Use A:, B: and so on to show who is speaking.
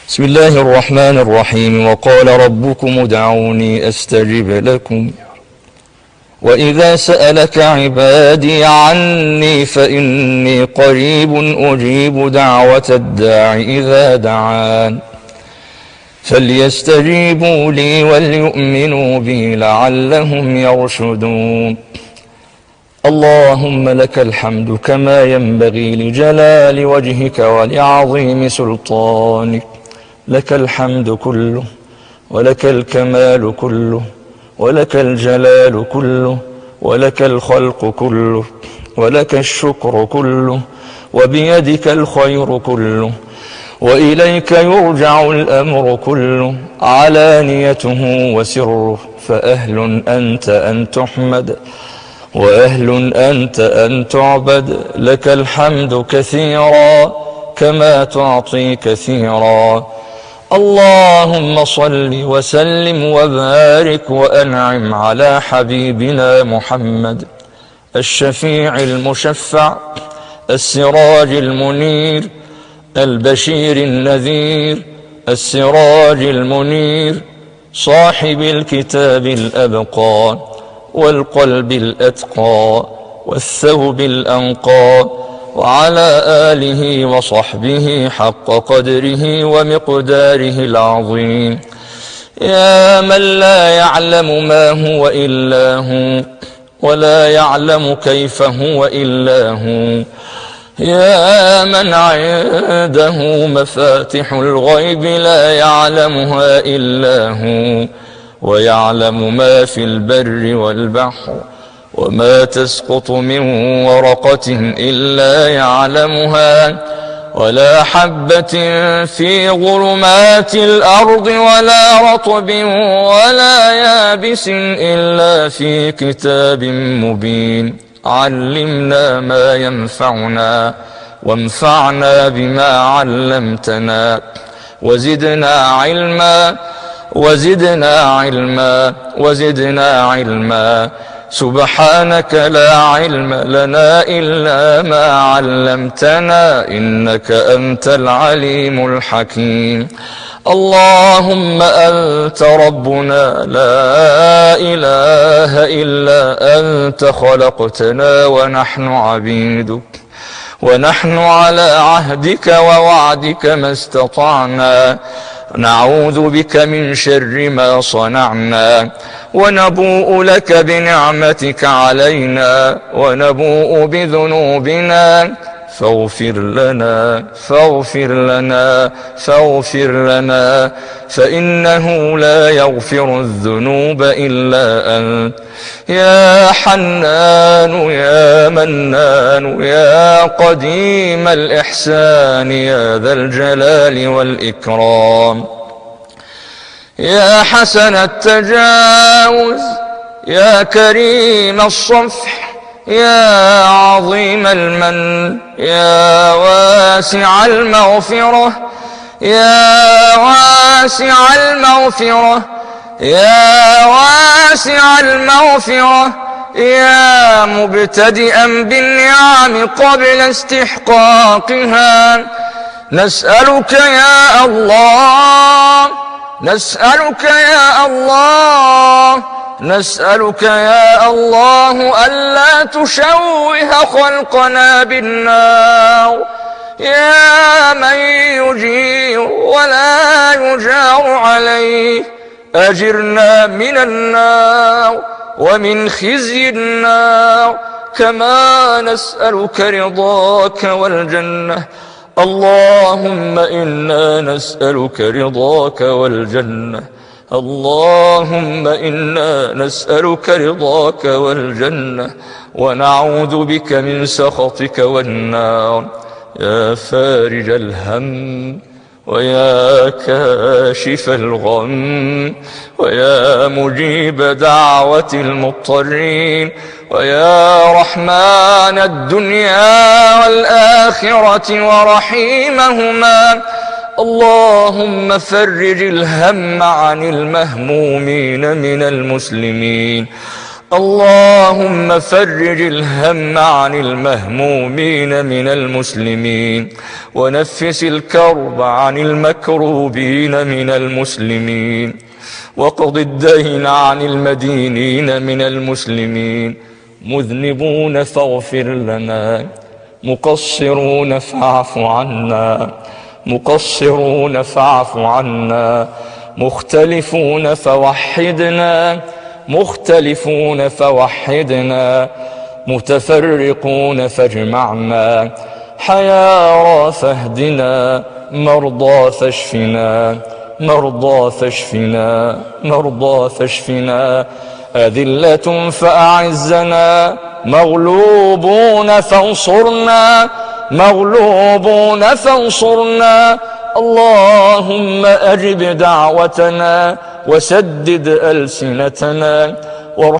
A: بسم الله الرحمن الرحيم. وقال ربكم ادعوني أستجب لكم وإذا سألك عبادي عني فإني قريب أجيب دعوة الداع إذا دعان فليستجيبوا لي وليؤمنوا بي لعلهم يرشدون. اللهم لك الحمد كما ينبغي لجلال وجهك ولعظيم سلطانك. لك الحمد كله ولك الكمال كله ولك الجلال كله ولك الخلق كله ولك الشكر كله وبيدك الخير كله وإليك يرجع الأمر كله علانيته وسره. فأهل أنت أن تحمد وأهل أنت أن تعبد. لك الحمد كثيرا كما تعطي كثيرا. اللهم صل وسلم وبارك وأنعم على حبيبنا محمد الشفيع المشفع السراج المنير البشير النذير السراج المنير صاحب الكتاب الأبقى والقلب الأتقى والثوب الأنقى وعلى آله وصحبه حق قدره ومقداره العظيم. يا من لا يعلم ما هو إلا هو ولا يعلم كيف هو إلا هو. يا من عنده مفاتح الغيب لا يعلمها إلا هو ويعلم ما في البر والبحر وما تسقط من ورقة إلا يعلمها ولا حبة في ظلمات الأرض ولا رطب ولا يابس إلا في كتاب مبين. علمنا ما ينفعنا وانفعنا بما علمتنا وزدنا علما وزدنا علما وزدنا علما. سبحانك لا علم لنا إلا ما علمتنا إنك أنت العليم الحكيم. اللهم أنت ربنا لا إله إلا أنت خلقتنا ونحن عبيدك ونحن على عهدك ووعدك ما استطعنا. نعوذ بك من شر ما صنعنا ونبوء لك بنعمتك علينا ونبوء بذنوبنا فاغفر لنا فاغفر لنا فاغفر لنا فإنه لا يغفر الذنوب إلا أنت. يا حنان يا منان يا قديم الإحسان يا ذا الجلال والإكرام. يا حسن التجاوز يا كريم الصفح يا عظيم المن يا واسع المغفرة يا واسع المغفرة يا واسع المغفرة يا مبتدئا بالنعم قبل استحقاقها. نسألك يا الله نسألك يا الله نسألك يا الله ألا تشوه خلقنا بالنار. يا من يجير ولا يجار عليه أجرنا من النار ومن خزي النار كما نسألك رضاك والجنة. اللهم إنا نسألك رضاك والجنة. اللهم إنا نسألك رضاك والجنة ونعوذ بك من سخطك والنار. يا فارج الهم ويا كاشف الغم ويا مجيب دعوة المضطرين ويا رحمن الدنيا والآخرة ورحيمهما. اللهم فرج الهم عن المهمومين من المسلمين. اللهم فرج الهم عن المهمومين من المسلمين، ونفس الكرب عن المكروبين من المسلمين، وقض الدين عن المدينين من المسلمين. مذنبون فاغفر لنا، مقصرون فاعف عنا، مقصرون فاعف عنا، مختلفون فوحدنا، مختلفون فوحدنا، متفرقون فاجمعنا، حيارى فاهدنا، مرضى فاشفنا، مرضى فاشفنا، مرضى فاشفنا، أذلة فأعزنا، مغلوبون فانصرنا، مغلوبون فانصرنا. اللهم أجب دعوتنا وسدد ألسنتنا